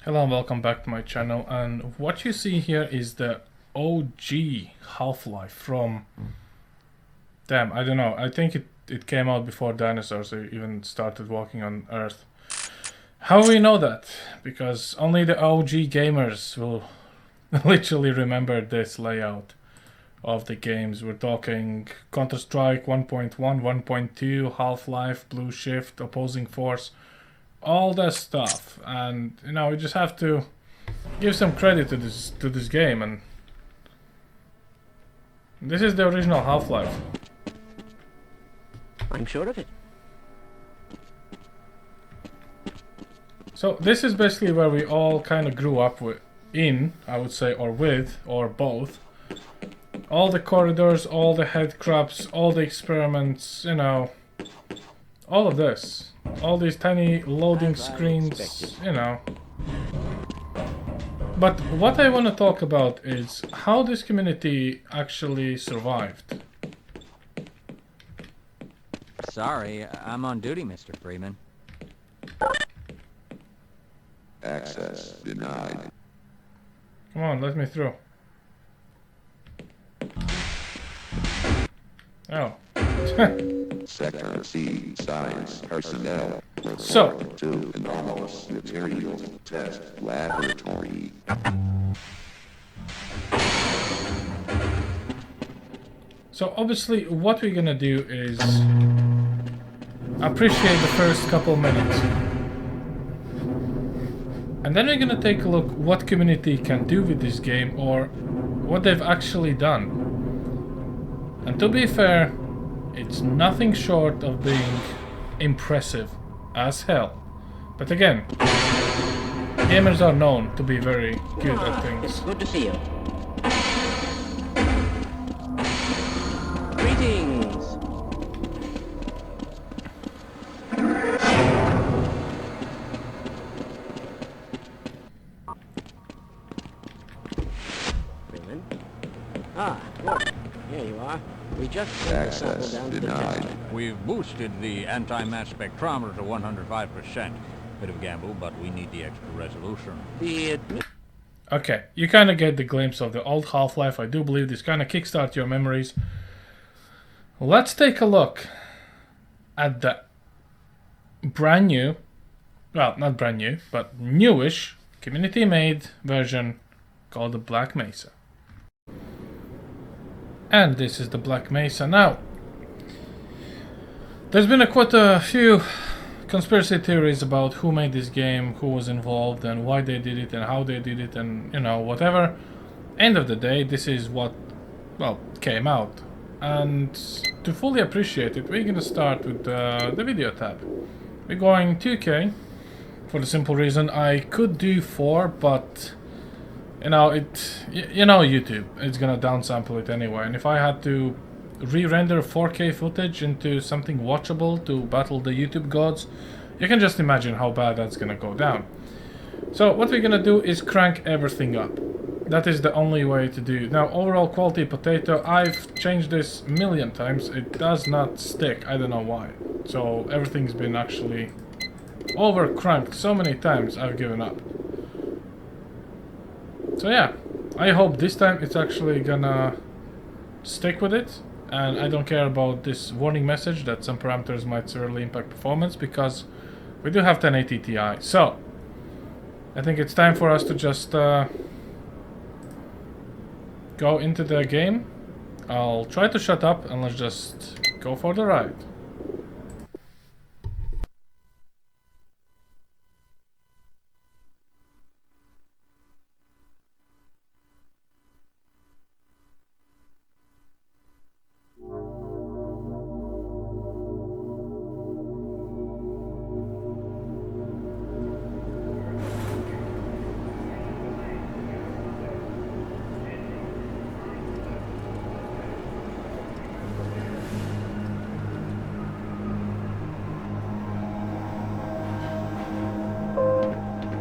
Hello and welcome back to my channel, and what you see here is the OG Half-Life from... Damn, I don't know, I think it came out before dinosaurs even started walking on Earth. How we know that? Because only the OG gamers will literally remember this layout of the games. We're talking Counter-Strike 1.1, 1.2, Half-Life, Blue Shift, Opposing Force, all that stuff. And you know, we just have to give some credit to this game, and this is the original Half-Life. I'm sure of it. So this is basically where we all kind of grew up I would say, or with, or both. All the corridors, all the headcrabs, all the experiments, you know, all of this. All these tiny loading screens, you know. But what I want to talk about is how this community actually survived. Sorry, I'm on duty, Mr. Freeman. Access denied. Come on, let me through. Oh. Sector C science personnel. So. To anomalous materials test laboratory. So obviously what we're gonna do is appreciate the first couple minutes. And then we're gonna take a look what community can do with this game, or what they've actually done. And to be fair, it's nothing short of being impressive as hell. But again, gamers are known to be very good at things. Good to see you. Greetings. Freeman? Ah, look. Here you are. We just sent the sample down to the test. We've boosted the anti-mass spectrometer to 105%. Bit of a gamble, but we need the extra resolution. Okay, you kind of get the glimpse of the old Half-Life. I do believe this kind of kickstart your memories. Let's take a look at the brand new, well, not brand new, but newish, community-made version called the Black Mesa. And this is the Black Mesa. Now, there's been quite a few conspiracy theories about who made this game, who was involved, and why they did it, and how they did it, and you know, whatever. End of the day, this is what, well, came out. And to fully appreciate it, we're gonna start with the video tab. We're going 2K for the simple reason I could do 4, but you know, you know, YouTube, it's gonna downsample it anyway. And if I had to re-render 4K footage into something watchable to battle the YouTube gods, you can just imagine how bad that's gonna go down. So what we're gonna do is crank everything up. That is the only way to do. Now, overall quality potato, I've changed this a million times. It does not stick. I don't know why. So everything's been actually over cranked so many times I've given up. So yeah, I hope this time it's actually gonna stick with it, and I don't care about this warning message that some parameters might severely impact performance, because we do have 1080 Ti. So I think it's time for us to just go into the game. I'll try to shut up and let's just go for the ride.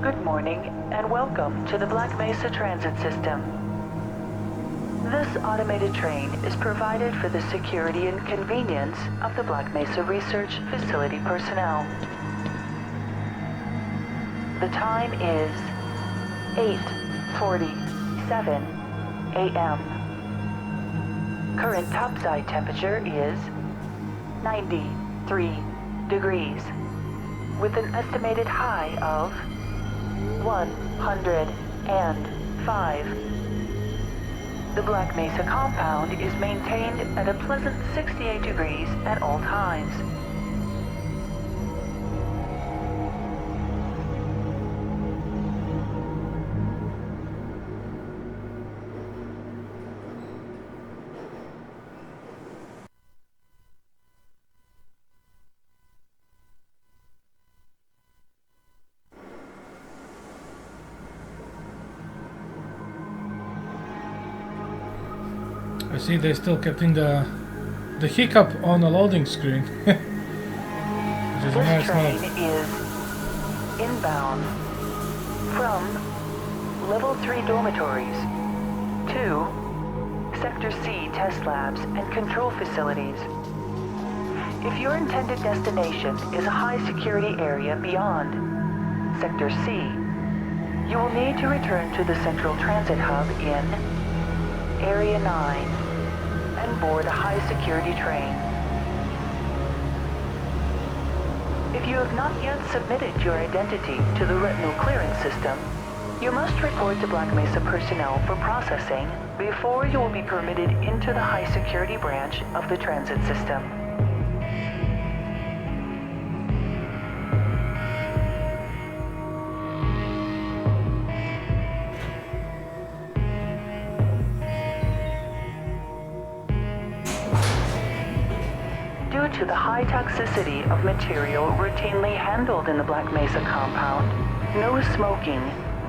Good morning and welcome to the Black Mesa Transit System. This automated train is provided for the security and convenience of the Black Mesa Research Facility personnel. The time is 8:47 a.m. Current topside temperature is 93 degrees, with an estimated high of 105. The Black Mesa compound is maintained at a pleasant 68 degrees at all times. I see they're still getting the hiccup on the loading screen. Which is a This nice train note. is inbound from Level 3 dormitories to Sector C test labs and control facilities. If your intended destination is a high security area beyond Sector C, you will need to return to the Central Transit Hub in Area 9 and board a high security train. If you have not yet submitted your identity to the retinal clearance system, you must report to Black Mesa personnel for processing before you will be permitted into the high security branch of the transit system. Due to the high toxicity of material routinely handled in the Black Mesa compound, no smoking,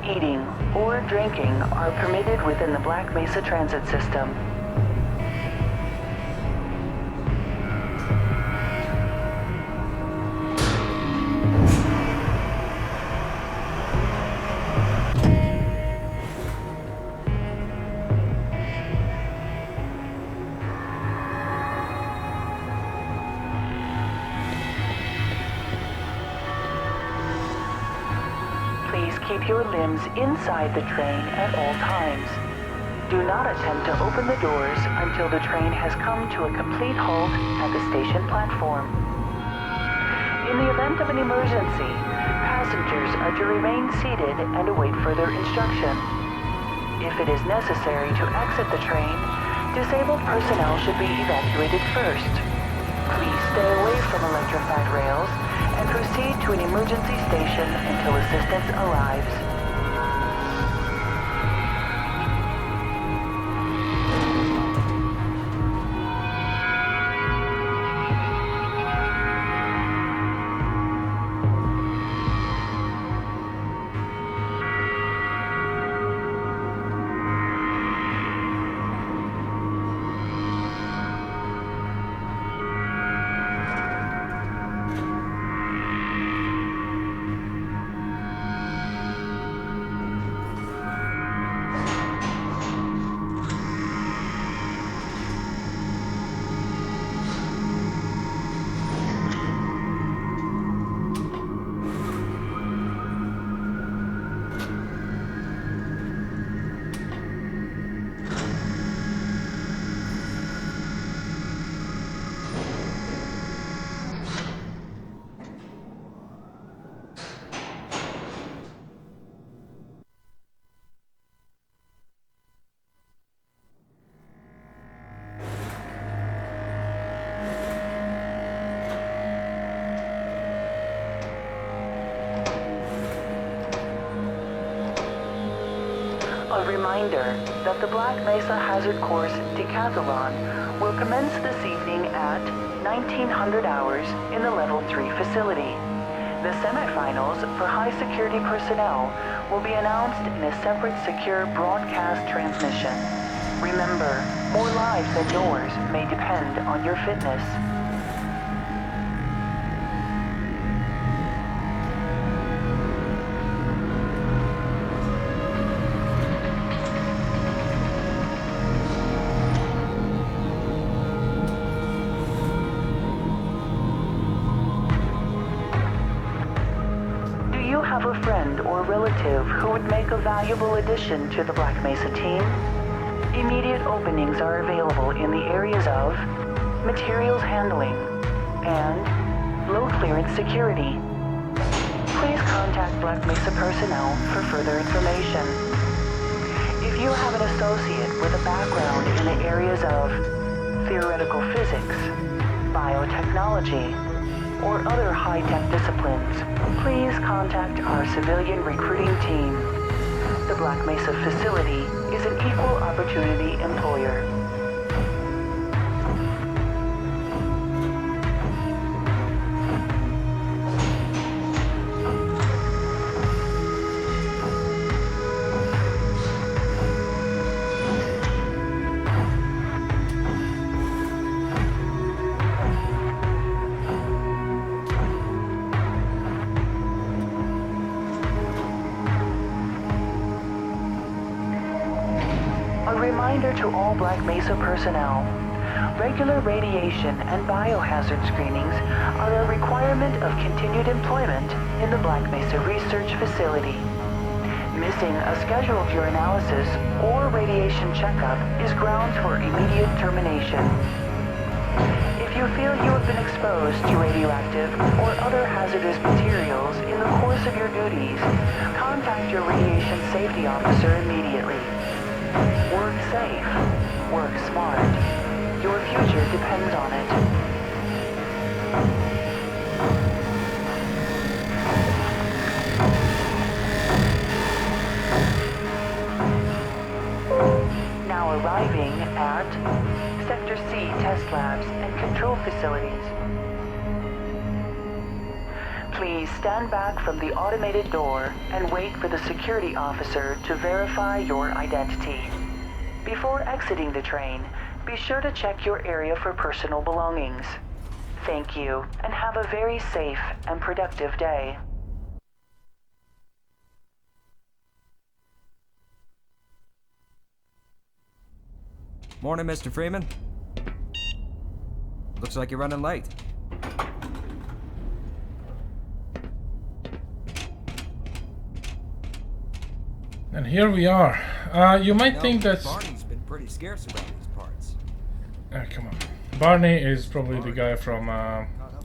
eating, or drinking are permitted within the Black Mesa transit system. Please keep your limbs inside the train at all times. Do not attempt to open the doors until the train has come to a complete halt at the station platform. In the event of an emergency, passengers are to remain seated and await further instruction. If it is necessary to exit the train, disabled personnel should be evacuated first. Please stay away from electrified rails and proceed to an emergency station until assistance arrives. A reminder that the Black Mesa Hazard Course Decathlon will commence this evening at 1900 hours in the Level 3 facility. The semifinals for high security personnel will be announced in a separate secure broadcast transmission. Remember, more lives than yours may depend on your fitness. radioactive who would make a valuable addition to the Black Mesa team, immediate openings are available in the areas of materials handling and low clearance security. Please contact Black Mesa personnel for further information. If you have an associate with a background in the areas of theoretical physics, biotechnology, or other high-tech disciplines, please contact our civilian recruiting team. The Black Mesa facility is an equal opportunity employer. A reminder to all Black Mesa personnel. Regular radiation and biohazard screenings are a requirement of continued employment in the Black Mesa Research Facility. Missing a scheduled urinalysis or radiation checkup is grounds for immediate termination. If you feel you have been exposed to radioactive or other hazardous materials in the course of your duties, contact your radiation safety officer immediately. Work safe. Work smart. Your future depends on it. Now arriving at Sector C test labs and control facilities. Please stand back from the automated door and wait for the security officer to verify your identity. Before exiting the train, be sure to check your area for personal belongings. Thank you, and have a very safe and productive day. Morning, Mr. Freeman. Looks like you're running late. And here we are. You might think that... Barney's been pretty scarce around these parts. come on. Barney is probably the guy from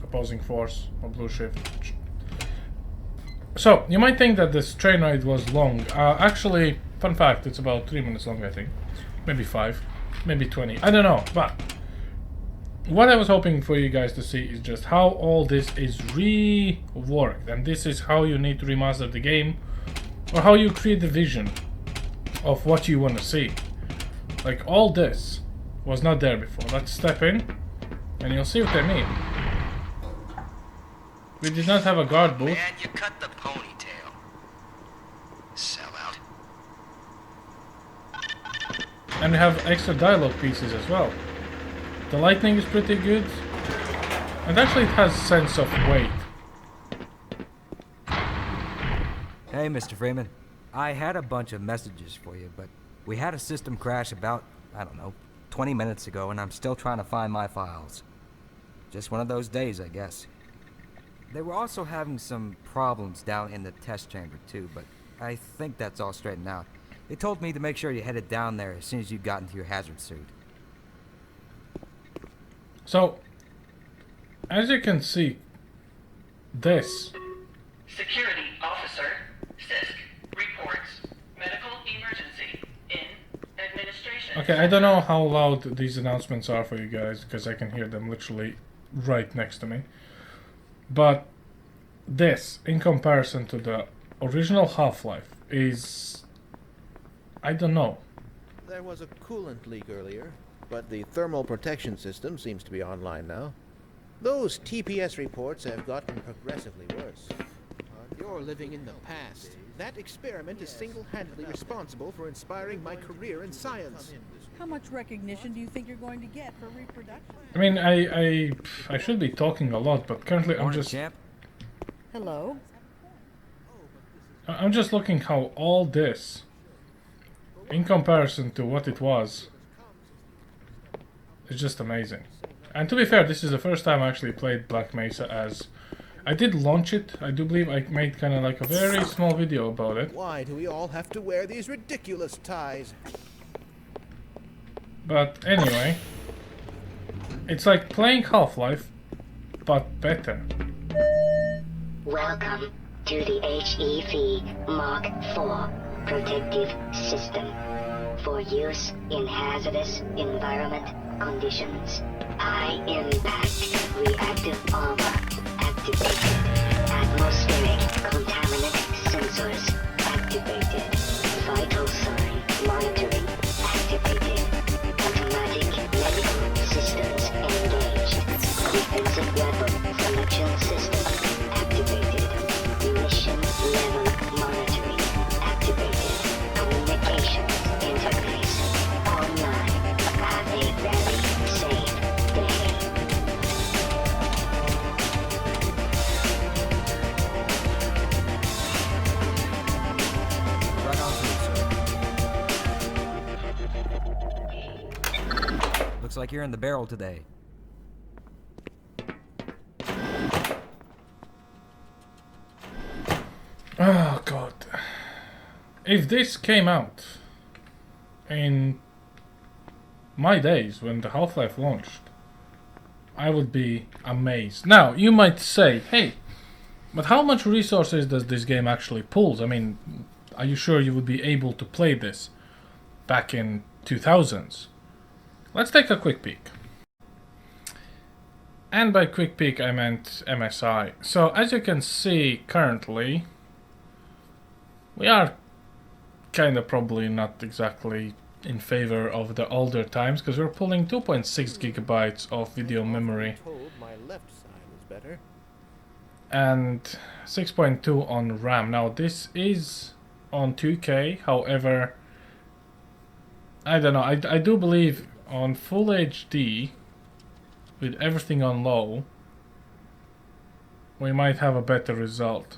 Opposing Force or Blue Shift. So, you might think that this train ride was long. Actually, fun fact, it's about 3 minutes long, I think. Maybe 5. Maybe 20. I don't know, but... what I was hoping for you guys to see is just how all this is reworked. And this is how you need to remaster the game. Or how you create the vision of what you want to see. Like, all this was not there before. Let's step in, and you'll see what I mean. We did not have a guard booth. Man, you cut the ponytail. Sellout. And we have extra dialogue pieces as well. The lighting is pretty good. And actually it has a sense of weight. Hey, Mr. Freeman. I had a bunch of messages for you, but we had a system crash about, I don't know, 20 minutes ago, and I'm still trying to find my files. Just one of those days, I guess. They were also having some problems down in the test chamber, too, but I think that's all straightened out. They told me to make sure you headed down there as soon as you got into your hazard suit. So, as you can see, this... Security officer, CISC, reports medical emergency in administration. Okay, I don't know how loud these announcements are for you guys, because I can hear them literally right next to me. But this, in comparison to the original Half-Life, is... I don't know. There was a coolant leak earlier, but the thermal protection system seems to be online now. Those TPS reports have gotten progressively worse. You're living in the past. That experiment is single-handedly responsible for inspiring my career in science. How much recognition do you think you're going to get for reproduction? I mean, I should be talking a lot, but currently I'm Morning, just... champ. Hello? I'm just looking how all this, in comparison to what it was, is just amazing. And to be fair, this is the first time I actually played Black Mesa as I did launch it. I do believe I made kind of like a very small video about it. Why do we all have to wear these ridiculous ties? But anyway, it's like playing Half-Life, but better. Welcome to the HEV Mark IV protective system for use in hazardous environment conditions. High impact reactive armor activated. Atmospheric contaminant sensors activated. Vital sign monitoring activated. Automatic medical systems engaged. Defensive weapon selection system activated. Mission level monitoring activated. Communications interface online. Have a very safe day. Right on through, sir. Looks like you're in the barrel today. Oh god. If this came out in my days when the Half-Life launched, I would be amazed. Now, you might say, hey, but how much resources does this game actually pull? I mean, are you sure you would be able to play this back in 2000s? Let's take a quick peek. And by quick peek I meant MSI. So as you can see currently, we are kind of probably not exactly in favor of the older times, because we're pulling 2.6 gigabytes of video memory Told my left side was better. and 6.2 on RAM. Now this is on 2K, however, I don't know, I do believe on full HD with everything on low we might have a better result.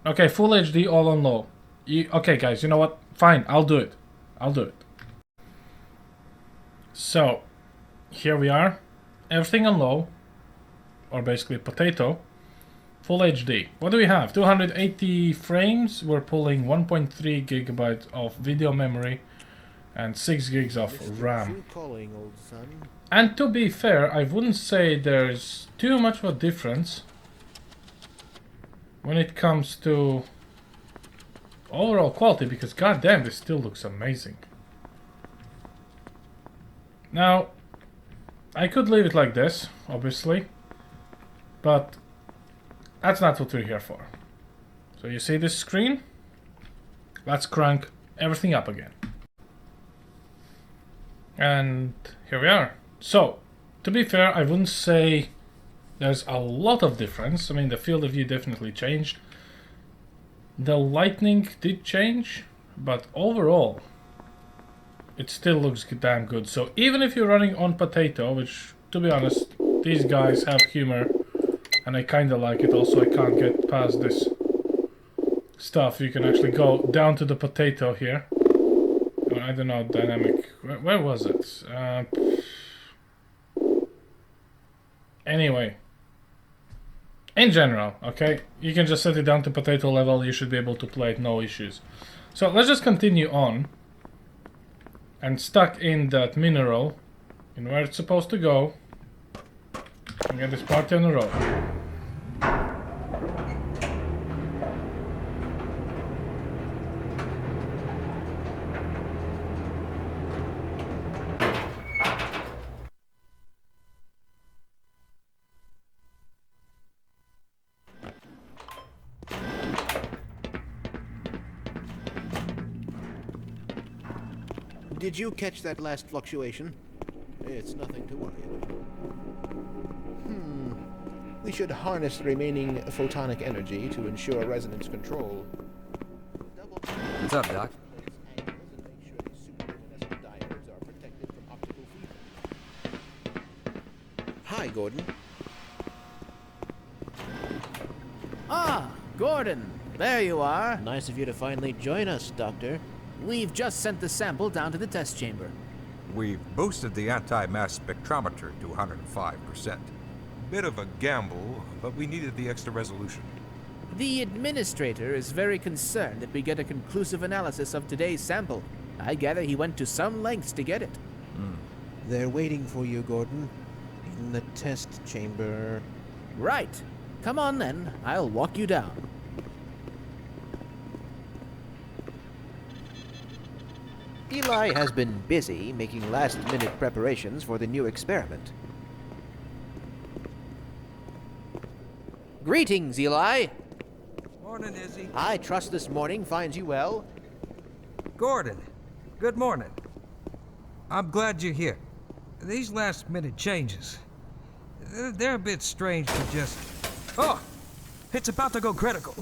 Okay, full HD all on low. Okay guys, you know what? Fine, I'll do it. So, here we are. Everything on low, or basically potato. Full HD. What do we have? 280 frames. We're pulling 1.3 gigabytes of video memory and 6 gigs of RAM. You calling, old son? And to be fair, I wouldn't say there's too much of a difference when it comes to overall quality, because goddamn, this still looks amazing. Now, I could leave it like this, obviously, but that's not what we're here for. So you see this screen? Let's crank everything up again. And here we are. So, to be fair, I wouldn't say there's a lot of difference. I mean, the field of view definitely changed. The lighting did change, but overall, it still looks damn good. So even if you're running on potato, which, to be honest, these guys have humor, and I kinda like it. Also, I can't get past this stuff. You can actually go down to the potato here. Or, I don't know, dynamic. Where was it? Anyway. In general, okay? You can just set it down to potato level. You should be able to play it, no issues. So let's just continue on. And stuck in that mineral, in where it's supposed to go, and get this party on the road. Did you catch that last fluctuation? It's nothing to worry about. We should harness the remaining photonic energy to ensure resonance control. What's up, Doc? Hi, Gordon. Ah, Gordon, there you are. Nice of you to finally join us, Doctor. We've just sent the sample down to the test chamber. We've boosted the anti-mass spectrometer to 105%. bit of a gamble, but we needed the extra resolution. The administrator is very concerned that we get a conclusive analysis of today's sample. I gather he went to some lengths to get it. They're waiting for you, Gordon. In the test chamber. Right. Come on then, I'll walk you down. Eli has been busy making last-minute preparations for the new experiment. Greetings, Eli. Morning, Izzy. I trust this morning finds you well. Gordon, good morning. I'm glad you're here. These last-minute changes, they're a bit strange to just... Oh! It's about to go critical.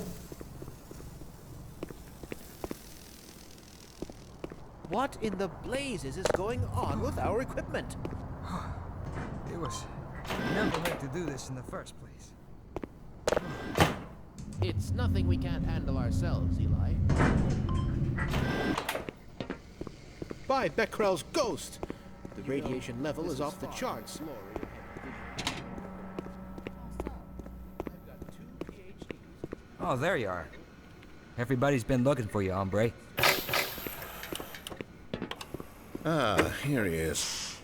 What in the blazes is going on with our equipment? It was never meant to do this in the first place. It's nothing we can't handle ourselves, Eli. By Becquerel's ghost! The radiation level is off the charts. Oh, there you are. Everybody's been looking for you, hombre. Ah, here he is.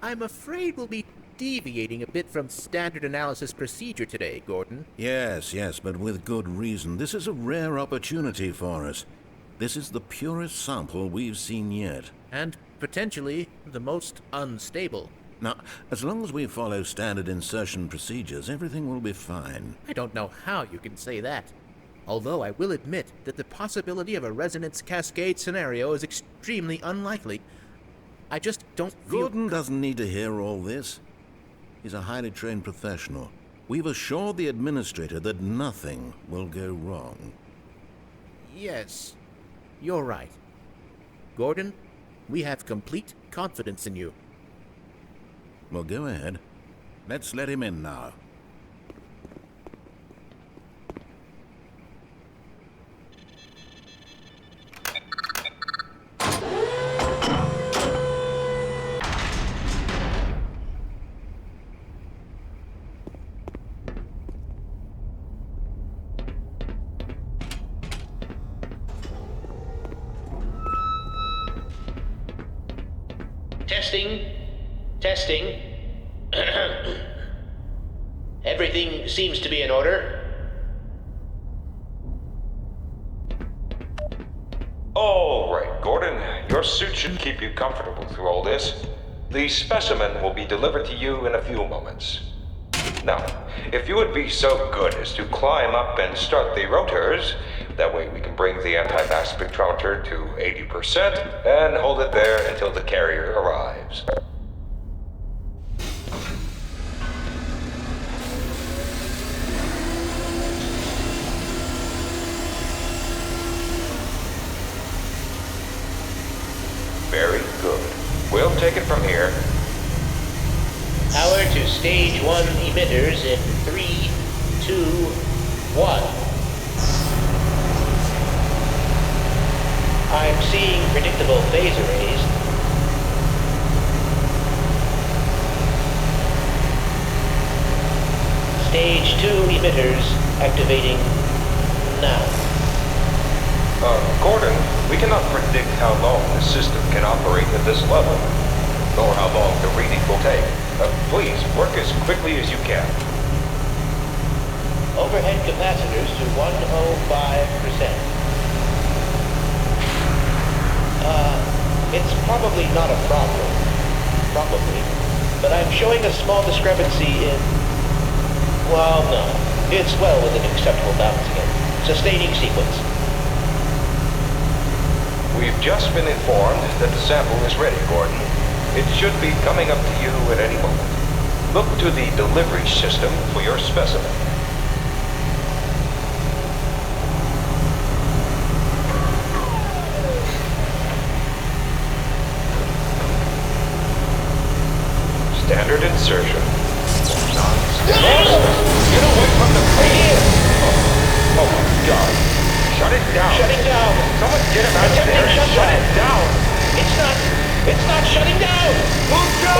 I'm afraid we'll be deviating a bit from standard analysis procedure today, Gordon. Yes, but with good reason. This is a rare opportunity for us. This is the purest sample we've seen yet. And potentially the most unstable. Now, as long as we follow standard insertion procedures, everything will be fine. I don't know how you can say that. Although I will admit that the possibility of a resonance cascade scenario is extremely unlikely. I just don't feel... Gordon doesn't need to hear all this. He's a highly trained professional. We've assured the administrator that nothing will go wrong. Yes, you're right. Gordon, we have complete confidence in you. Well, go ahead. Let's let him in now. Testing. Everything seems to be in order. All right, Gordon. Your suit should keep you comfortable through all this. The specimen will be delivered to you in a few moments. Now, if you would be so good as to climb up and start the rotors, that way we can bring the anti-mass spectrometer to 80% and hold it there until the carrier arrives. Very good. We'll take it from here. Power to stage 1 emitters in 3, 2, 1. I'm seeing predictable phase arrays. Stage 2 emitters activating now. Gordon, we cannot predict how long the system can operate at this level, nor how long the reading will take. Please, work as quickly as you can. Overhead capacitors to 105%. It's probably not a problem. Probably. But I'm showing a small discrepancy in... Well, no. It's well within acceptable bounds again. Sustaining sequence. We've just been informed that the sample is ready, Gordon. It should be coming up to you at any moment. Look to the delivery system for your specimen. Standard insertion. Non-standard. Get away from the plate! Oh my God. Shut it down. Shutting down. Someone get him out of there and shut it down. It's not shutting down. Move down!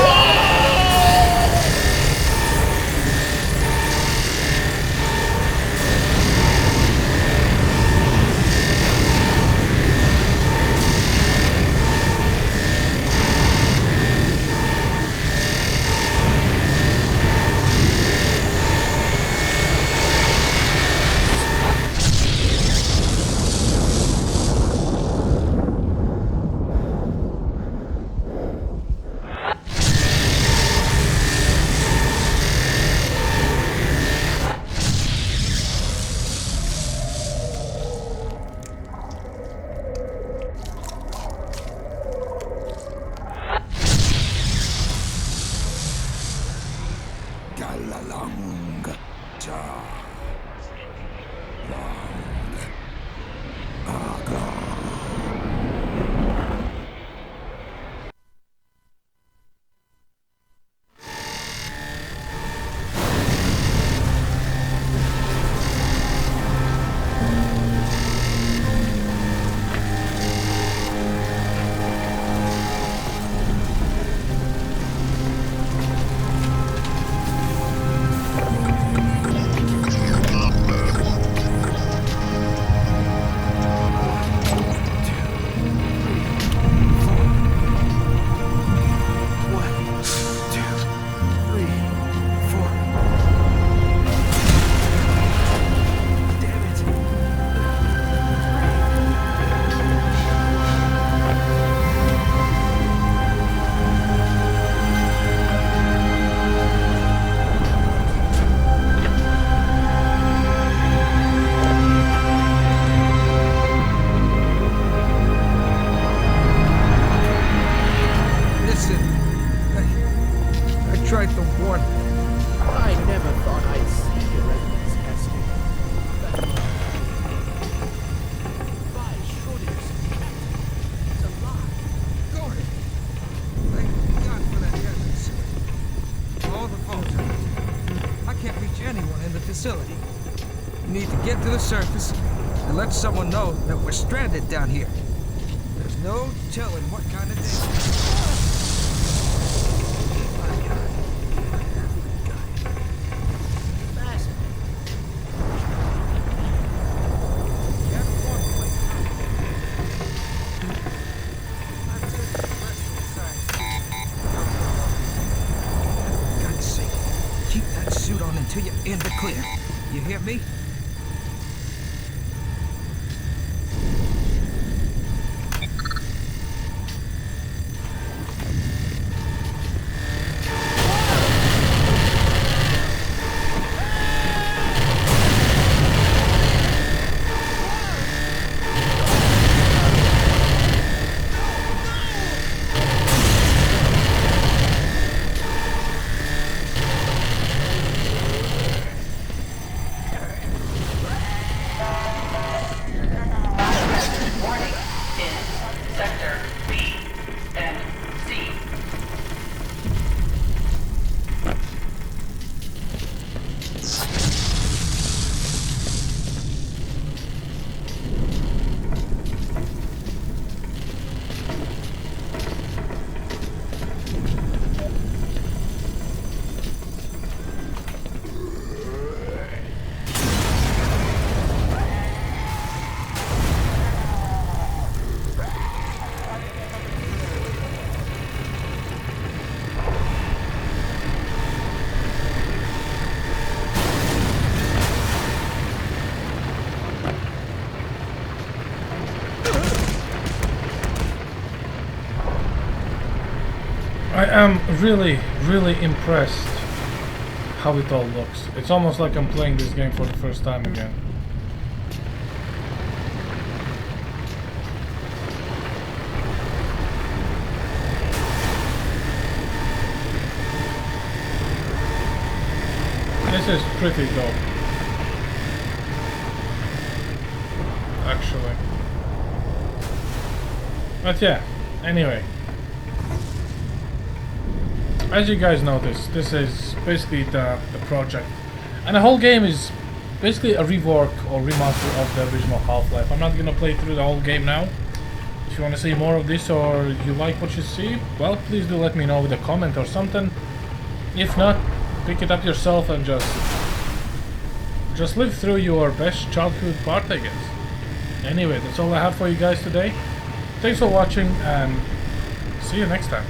to the surface and let someone know that we're stranded down here. There's no telling what kind of day. Until you're in the clear. You hear me? I am really, really impressed how it all looks. It's almost like I'm playing this game for the first time again. This is pretty dope, actually. But yeah, anyway. As you guys noticed, this is basically the project. And the whole game is basically a rework or remaster of the original Half-Life. I'm not gonna play through the whole game now. If you want to see more of this or you like what you see, well, please do let me know with a comment or something. If not, pick it up yourself and just live through your best childhood part, I guess. Anyway, that's all I have for you guys today. Thanks for watching and see you next time.